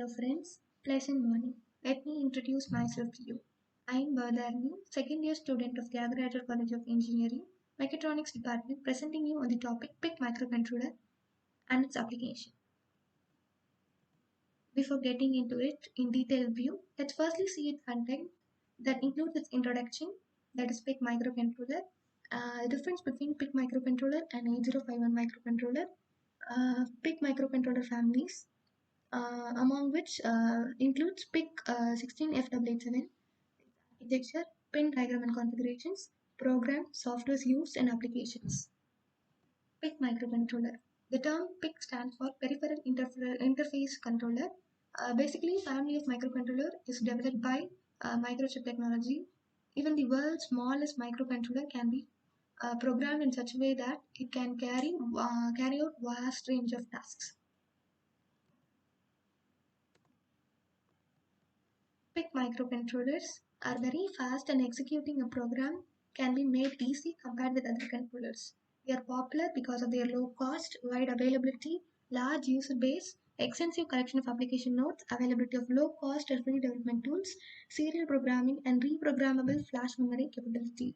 Hello friends, pleasant morning. Let me introduce myself to you. I am Vardharani, second year student of Tyagaraja College of Engineering, Mechatronics Department, presenting you on the topic PIC microcontroller and its application. Before getting into it in detailed view, let's firstly see its content that includes its introduction, that is PIC microcontroller, the difference between PIC microcontroller and 8051 microcontroller, PIC microcontroller families, among which includes PIC 16F887, architecture, pin diagram and configurations, program, softwares used, and applications. PIC microcontroller. The term PIC stands for Peripheral Interface Controller. Basically, family of microcontroller is developed by Microchip Technology. Even the world's smallest microcontroller can be programmed in such a way that it can carry out vast range of tasks. PIC microcontrollers are very fast and executing a program can be made easy compared with other controllers. They are popular because of their low cost, wide availability, large user base, extensive collection of application nodes, availability of low cost and free development tools, serial programming, and reprogrammable flash memory capability.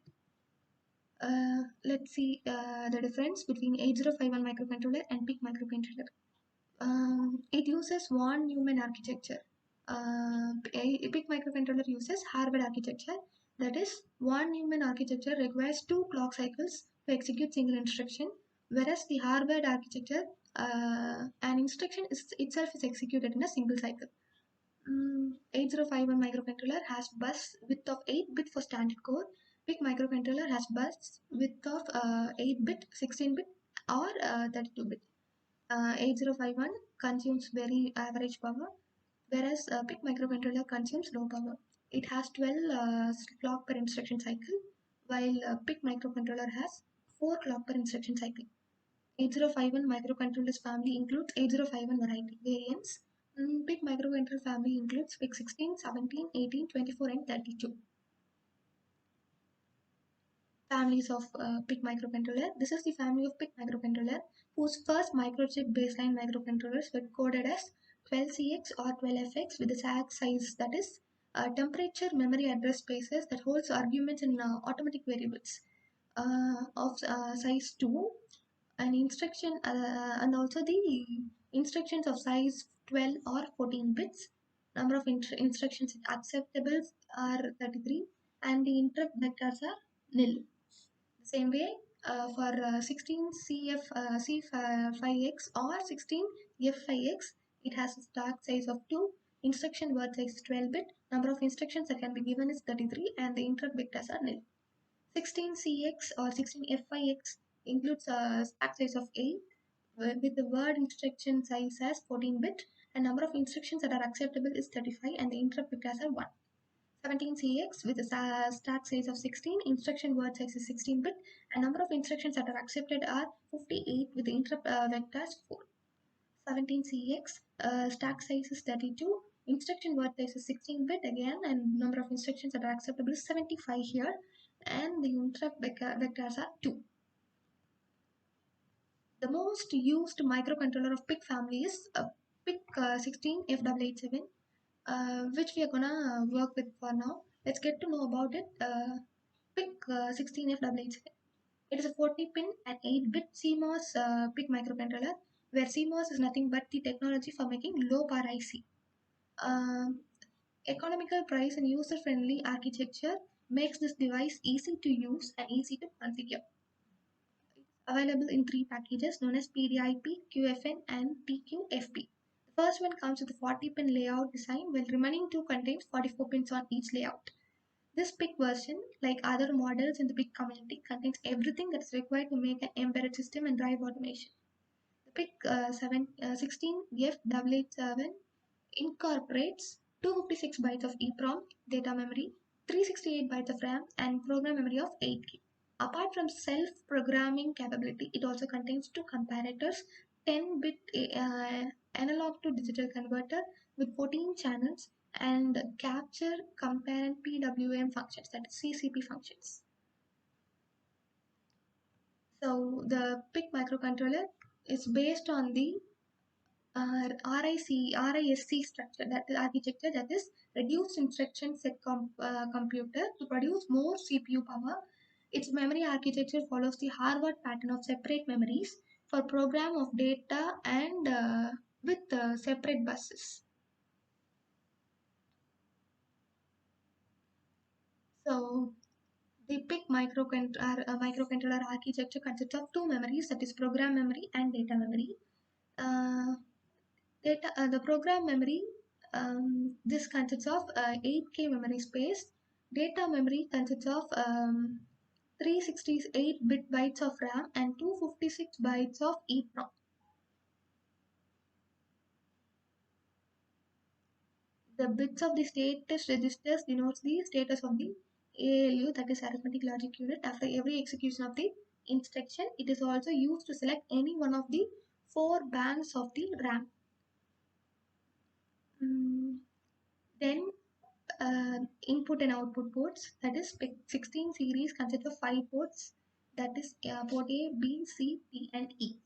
Let's see the difference between 8051 microcontroller and PIC microcontroller. It uses von Neumann architecture. A PIC microcontroller uses Harvard architecture. That is, von Neumann architecture requires 2 clock cycles to execute single instruction, whereas the Harvard architecture, an instruction itself is executed in a single cycle. 8051 microcontroller has bus width of 8 bit for standard core. PIC microcontroller has bus width of 8 bit, 16 bit, or 32 bit. 8051 consumes very average power, whereas PIC microcontroller consumes low power. It has 12 clock per instruction cycle, while PIC microcontroller has 4 clock per instruction cycle. 8051 microcontrollers family includes 8051 variety variants. PIC microcontroller family includes PIC 16, 17, 18, 24, and 32. Families of PIC microcontroller. This is the family of PIC microcontroller whose first microchip baseline microcontrollers were coded as 12CX or 12FX with the SAC size, that is temperature memory address spaces that holds arguments in automatic variables of size 2, and instruction and also the instructions of size 12 or 14 bits. Number of instructions acceptable are 33, and the interrupt vectors are nil. Same way, for 16CF C5X or 16F5X, it has a start size of 2, instruction word size is 12 bit, number of instructions that can be given is 33, and the interrupt vectors are nil. 16CX or 16F5X includes a stack size of 8 with the word instruction size as 14 bit, and number of instructions that are acceptable is 35, and the interrupt vectors are 1. 17CX with a stack size of 16, instruction word size is 16 bit, and number of instructions that are accepted are 58 with the interrupt vectors 4. 17CX stack size is 32, instruction word size is 16 bit again, and number of instructions that are acceptable is 75 here, and the interrupt vectors are 2. The most used microcontroller of PIC family is PIC 16F887, which we are gonna work with for now. Let's get to know about it. PIC 16F887. It is a 40-pin and 8-bit CMOS PIC microcontroller, where CMOS is nothing but the technology for making low power IC. Economical price and user-friendly architecture makes this device easy to use and easy to configure. Available in 3 packages known as PDIP, QFN, and TQFP. The first one comes with a 40-pin layout design, while remaining 2 contains 44 pins on each layout. This PIC version, like other models in the PIC community, contains everything that is required to make an embedded system and drive automation. The PIC 16F887 incorporates 256 bytes of EEPROM data memory, 368 bytes of RAM, and program memory of 8K. Apart from self-programming capability, it also contains 2 comparators, 10-bit analog to digital converter with 14 channels, and capture, compare, and PWM functions, that is CCP functions. So the PIC microcontroller is based on the RISC structure, that is architecture, that is reduced instruction set computer to produce more CPU power. Its memory architecture follows the Harvard pattern of separate memories for program of data and with separate buses. So the PIC microcontroller architecture consists of two memories, that is program memory and data memory. The program memory, this consists of 8K memory space. Data memory consists of 368-bit bytes of RAM and 256 bytes of EEPROM. The bits of the status registers denotes the status of the ALU, that is arithmetic logic unit. After every execution of the instruction, it is also used to select any one of the four banks of the RAM. Then input and output ports, that is 16 series consists of 5 ports, that is port A, B, C, D and E.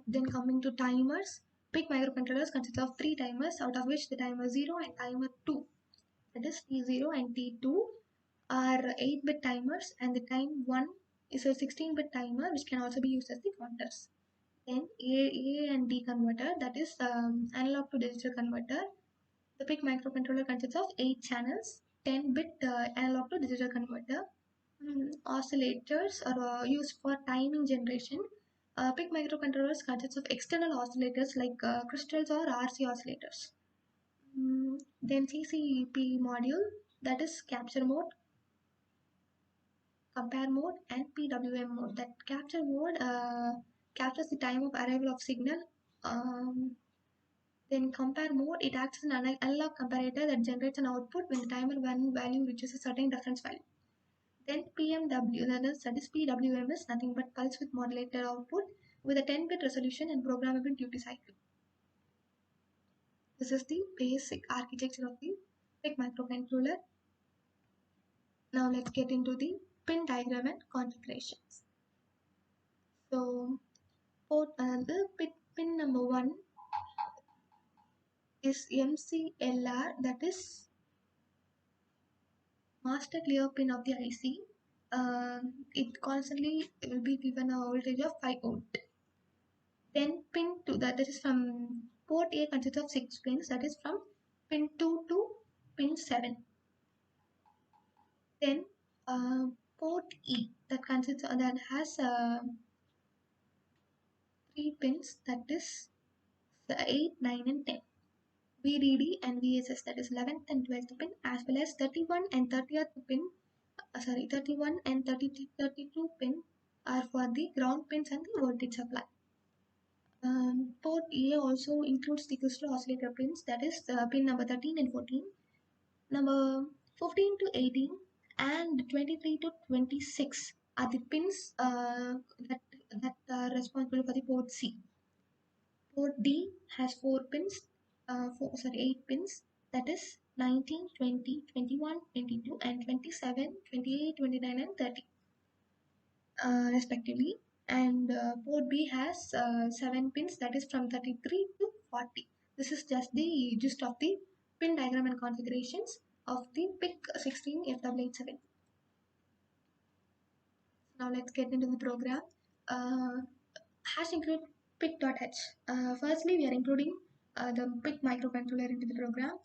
Then coming to timers, PIC microcontrollers consist of 3 timers, out of which the timer 0 and timer 2, that is T0 and T2, are 8-bit timers, and the time 1 is a 16-bit timer which can also be used as the counters. Then A and D converter, that is analog to digital converter. The PIC microcontroller consists of 8 channels, 10-bit analog to digital converter. Oscillators are used for timing generation. PIC microcontrollers consists of external oscillators like crystals or RC oscillators. Then CCP module, that is capture mode, compare mode and PWM mode. That capture mode captures the time of arrival of signal. Then compare mode, it acts as an analog comparator that generates an output when the timer one value reaches a certain reference value. Then PMW, that is PWM, is nothing but pulse width modulated output with a 10-bit resolution and programmable duty cycle. This is the basic architecture of the PIC microcontroller. Now let's get into the pin diagram and configurations. So the pin number 1 is MCLR, that is master clear pin of the IC. It constantly will be given a voltage of 5 volt. Then pin 2, that is from port A, consists of 6 pins, that is from pin 2 to pin 7. Then port E, that has 3 pins, that is 8, 9 and 10. VDD and VSS, that is 11th and 12th pin, as well as 31 and 30th pin, 31 and 32 pin are for the ground pins and the voltage supply. Port A also includes the crystal oscillator pins, that is pin number 13 and 14, number 15 to 18 and 23 to 26 are the pins that are responsible for the port C. Port D has 4 pins, 8 pins, that is 19, 20, 21, 22 and 27, 28, 29 and 30 respectively. And port B has 7 pins, that is from 33 to 40. This is just the gist of the pin diagram and configurations of the PIC16FW87. Now let's get into the program. Hash include pic.h. Firstly, we are including the PIC microcontroller into the program.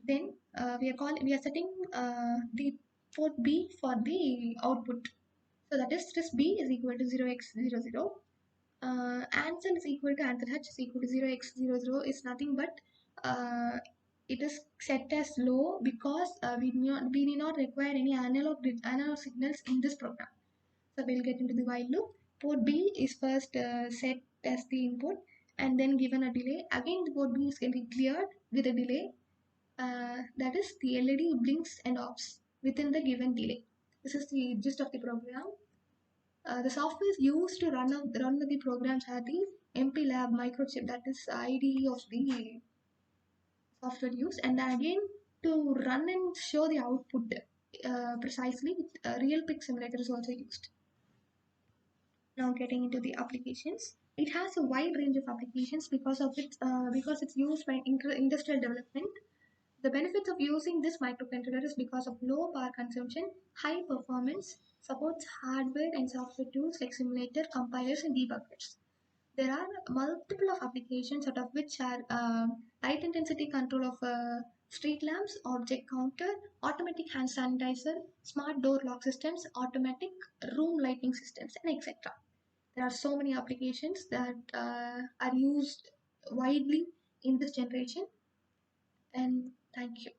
Then we are setting the port B for the output. So that is this B is equal to 0x00. Answer is equal to answer H is equal to 0x00 is nothing but it is set as low because we do not require any analog signals in this program. So we'll get into the while loop. Port B is first set as the input and then given a delay. Again the port B is getting cleared with a delay. That is the LED blinks and offs within the given delay. This is the gist of the program. The software used to run the programs are the MPLAB microchip, that is IDE of the software used, and again to run and show the output precisely, real PIC simulator is also used. Now getting into the applications. It has a wide range of applications because it's used by industrial development. The benefits of using this microcontroller is because of low power consumption, high performance, supports hardware and software tools like simulator, compilers, and debuggers. There are multiple of applications out of which are light intensity control of street lamps, object counter, automatic hand sanitizer, smart door lock systems, automatic room lighting systems, and etc. There are so many applications that are used widely in this generation. And thank you.